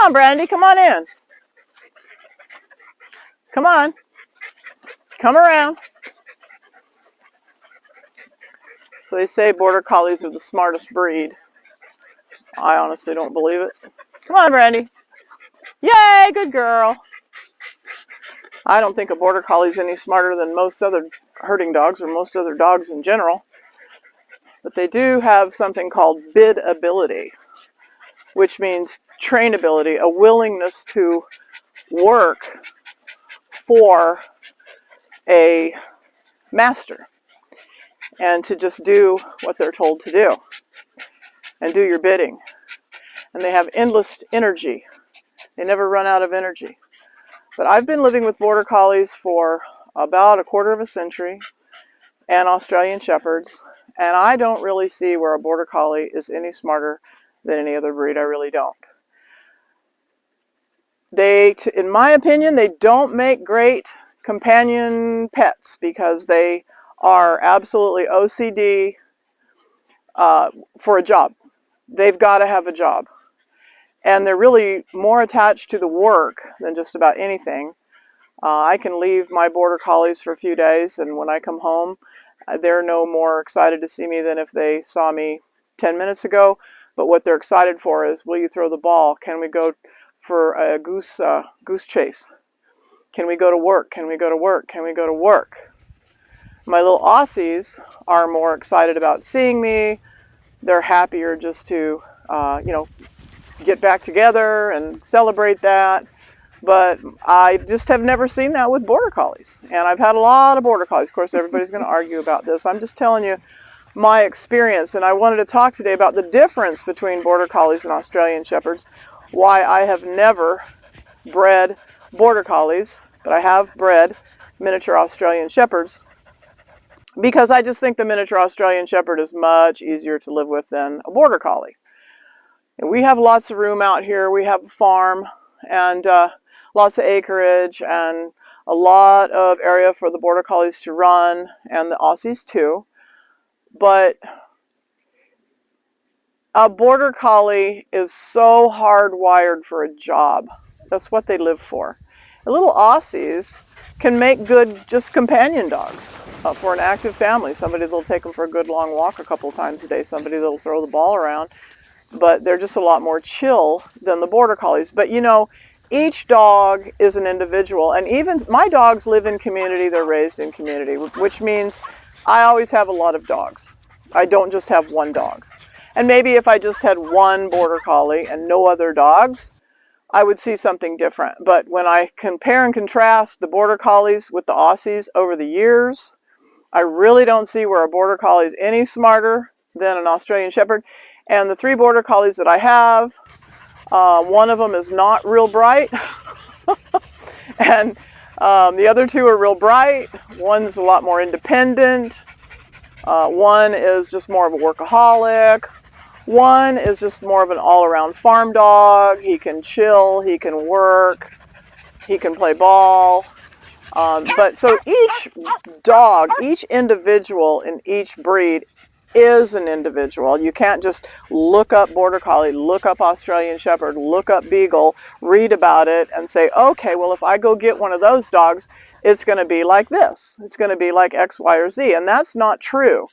on, Brandy, come on in. Come on. Come around. So they say Border Collies are the smartest breed. I honestly don't believe it. Come on, Brandy. Yay, good girl. I don't think a Border Collie is any smarter than most other herding dogs or most other dogs in general. But they do have something called bid ability, which means trainability, a willingness to work for a master and to just do what they're told to do and do your bidding. And they have endless energy. They never run out of energy. But I've been living with Border Collies for about a quarter of a century and Australian Shepherds, and I don't really see where a Border Collie is any smarter than any other breed. I really don't. They, in my opinion, they don't make great companion pets because they are absolutely OCD for a job. They've got to have a job. And they're really more attached to the work than just about anything. I can leave my Border Collies for a few days, and when I come home, they're no more excited to see me than if they saw me 10 minutes ago. But what they're excited for is, will you throw the ball? Can we go for a goose chase? Can we go to work? Can we go to work? Can we go to work? My little Aussies are more excited about seeing me. They're happier just to, get back together and celebrate that. But I just have never seen that with Border Collies. And I've had a lot of Border Collies. Of course, everybody's going to argue about this. I'm just telling you my experience. And I wanted to talk today about the difference between Border Collies and Australian Shepherds. Why I have never bred Border Collies, but I have bred miniature Australian Shepherds. Because I just think the miniature Australian Shepherd is much easier to live with than a Border Collie. And we have lots of room out here. We have a farm and lots of acreage and a lot of area for the Border Collies to run and the Aussies too. But a Border Collie is so hardwired for a job. That's what they live for. The little Aussies can make good just companion dogs for an active family. Somebody that'll take them for a good long walk a couple times a day. Somebody that'll throw the ball around. But they're just a lot more chill than the Border Collies. But you know, each dog is an individual. And even my dogs live in community. They're raised in community, which means I always have a lot of dogs. I don't just have one dog. And maybe if I just had one Border Collie and no other dogs, I would see something different. But when I compare and contrast the Border Collies with the Aussies over the years, I really don't see where a Border Collie is any smarter than an Australian Shepherd. And the 3 Border Collies that I have, one of them is not real bright. And the other 2 are real bright. One's a lot more independent. One is just more of a workaholic. One is just more of an all-around farm dog. He can chill, he can work, he can play ball. But so each dog, each individual in each breed is an individual. You can't just look up Border Collie, look up Australian Shepherd, look up Beagle, read about it and say, okay, well, if I go get one of those dogs, it's going to be like this. It's going to be like X, Y, or Z. And that's not true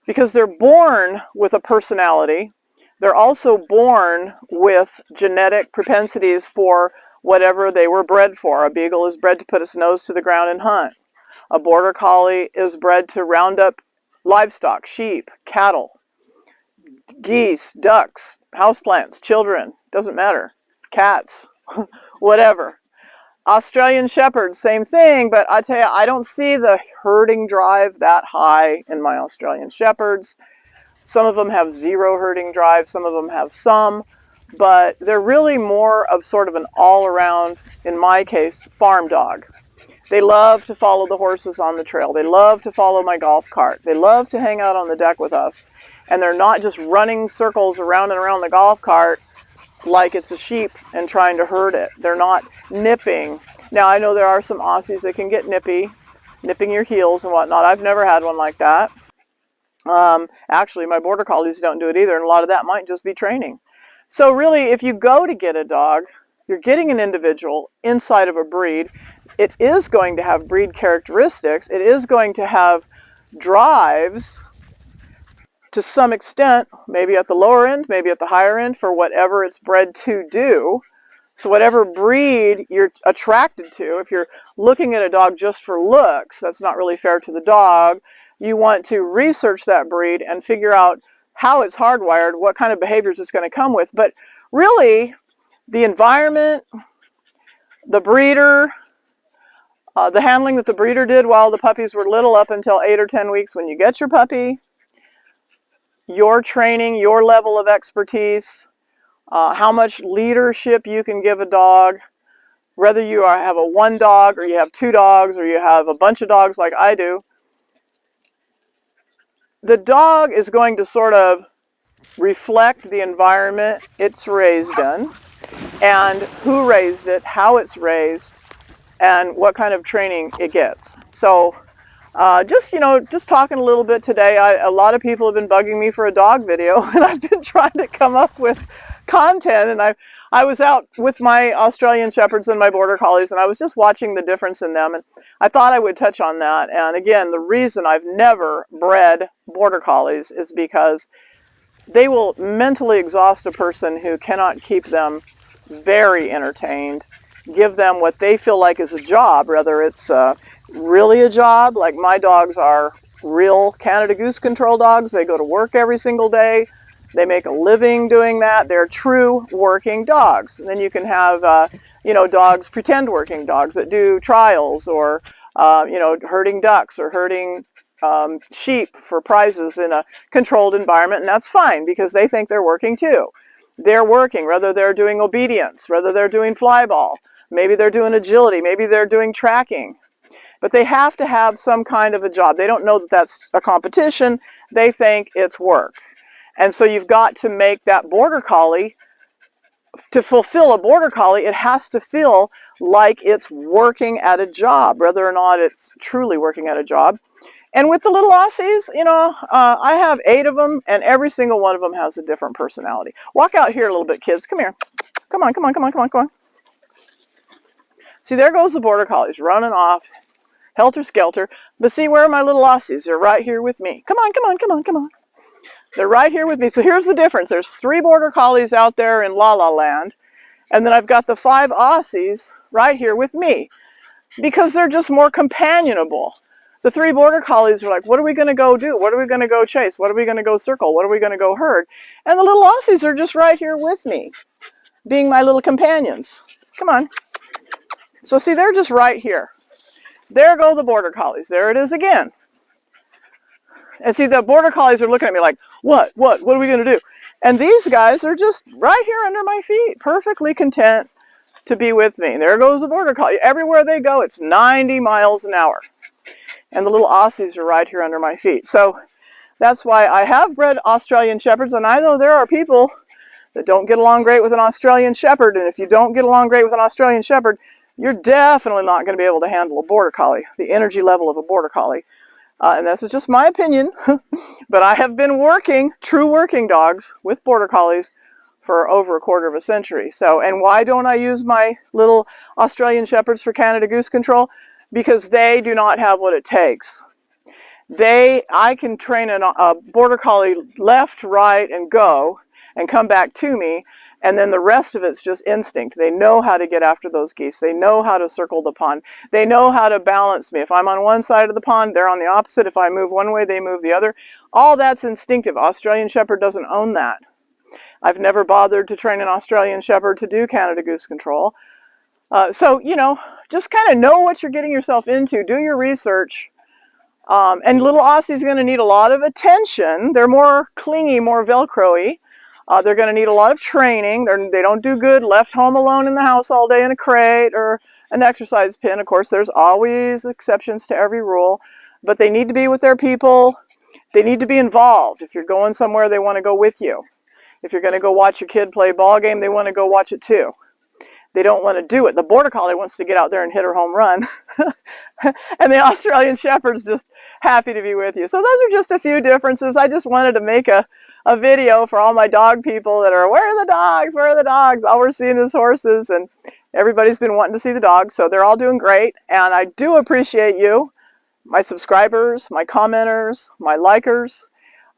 because they're born with a personality. They're also born with genetic propensities for whatever they were bred for. A Beagle is bred to put its nose to the ground and hunt. A Border Collie is bred to round up livestock, sheep, cattle, geese, ducks, houseplants, children, doesn't matter, cats, whatever. Australian Shepherds, same thing, but I tell you, I don't see the herding drive that high in my Australian Shepherds. Some of them have 0 herding drive, some of them have some, but they're really more of sort of an all-around, in my case, farm dog. They love to follow the horses on the trail. They love to follow my golf cart. They love to hang out on the deck with us. And they're not just running circles around and around the golf cart like it's a sheep and trying to herd it. They're not nipping. Now, I know there are some Aussies that can get nipping your heels and whatnot. I've never had one like that. Actually, my Border Collies don't do it either, and a lot of that might just be training. So really, if you go to get a dog, you're getting an individual inside of a breed. It is going to have breed characteristics. It is going to have drives to some extent, maybe at the lower end, maybe at the higher end, for whatever it's bred to do. So whatever breed you're attracted to, if you're looking at a dog just for looks, that's not really fair to the dog. You want to research that breed and figure out how it's hardwired, what kind of behaviors it's going to come with. But really, the environment, the breeder, the handling that the breeder did while the puppies were little up until 8 or 10 weeks when you get your puppy, your training, your level of expertise, how much leadership you can give a dog, whether you have a one dog or you have two dogs or you have a bunch of dogs like I do. The dog is going to sort of reflect the environment it's raised in and who raised it, how it's raised, and what kind of training it gets. So just talking a little bit today, a lot of people have been bugging me for a dog video, and I've been trying to come up with content, and I was out with my Australian Shepherds and my Border Collies, and I was just watching the difference in them, and I thought I would touch on that. And again, the reason I've never bred Border Collies is because they will mentally exhaust a person who cannot keep them very entertained, give them what they feel like is a job, whether it's really a job. Like my dogs are real Canada Goose control dogs. They go to work every single day. They make a living doing that. They're true working dogs. And then you can have, dogs, pretend working dogs that do trials or, herding ducks or herding sheep for prizes in a controlled environment. And that's fine because they think they're working too. They're working, whether they're doing obedience, whether they're doing fly ball, maybe they're doing agility, maybe they're doing tracking. But they have to have some kind of a job. They don't know that that's a competition. They think it's work. And so you've got to make that Border Collie, to fulfill a Border Collie, it has to feel like it's working at a job, whether or not it's truly working at a job. And with the little Aussies, I have 8 of them, and every single one of them has a different personality. Walk out here a little bit, kids. Come here. Come on, come on, come on, come on, come on. See, there goes the Border Collies running off, helter-skelter. But see, where are my little Aussies? They're right here with me. Come on, come on, come on, come on. They're right here with me. So here's the difference. There's 3 Border Collies out there in La La Land, and then I've got the 5 Aussies right here with me because they're just more companionable. The 3 Border Collies are like, what are we going to go do? What are we going to go chase? What are we going to go circle? What are we going to go herd? And the little Aussies are just right here with me, being my little companions. Come on. So see, they're just right here. There go the Border Collies. There it is again. And see, the Border Collies are looking at me like, what are we going to do? And these guys are just right here under my feet, perfectly content to be with me. And there goes the Border Collie. Everywhere they go, it's 90 miles an hour. And the little Aussies are right here under my feet. So that's why I have bred Australian Shepherds. And I know there are people that don't get along great with an Australian Shepherd. And if you don't get along great with an Australian Shepherd, you're definitely not going to be able to handle a Border Collie, the energy level of a Border Collie. And this is just my opinion, but I have been true working dogs with Border Collies for over a quarter of a century. So, and why don't I use my little Australian Shepherds for Canada Goose control? Because they do not have what it takes. I can train a Border Collie left, right, and go, and come back to me, and then the rest of it's just instinct. They know how to get after those geese. They know how to circle the pond. They know how to balance me. If I'm on one side of the pond, they're on the opposite. If I move one way, they move the other. All that's instinctive. Australian Shepherd doesn't own that. I've never bothered to train an Australian Shepherd to do Canada Goose control. So, just kind of know what you're getting yourself into. Do your research. And little Aussie's going to need a lot of attention. They're more clingy, more Velcro-y. They're going to need a lot of training. They don't do good left home alone in the house all day in a crate or an exercise pin. Of course, there's always exceptions to every rule, but they need to be with their people. They need to be involved. If you're going somewhere, they want to go with you. If you're going to go watch your kid play ball game, they want to go watch it too. They don't want to do it. The Border Collie wants to get out there and hit her home run. And the Australian Shepherd's just happy to be with you. So those are just a few differences. I just wanted to make a a video for all my dog people that are, where are the dogs? Where are the dogs? All we're seeing is horses, and everybody's been wanting to see the dogs, so they're all doing great. And I do appreciate you, my subscribers, my commenters, my likers.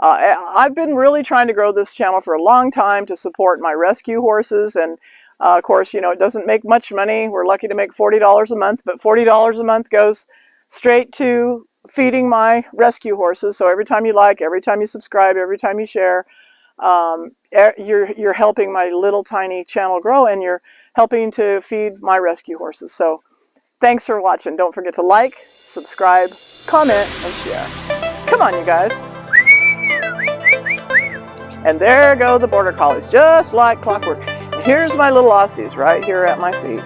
I've been really trying to grow this channel for a long time to support my rescue horses, and of course, you know, it doesn't make much money. We're lucky to make $40 a month, but $40 a month goes straight to feeding my rescue horses. So every time you like, every time you subscribe, every time you share, you're helping my little tiny channel grow, and you're helping to feed my rescue horses. So thanks for watching. Don't forget to like, subscribe, comment, and share. Come on, you guys. And there go the Border Collies, just like clockwork. Here's my little Aussies right here at my feet.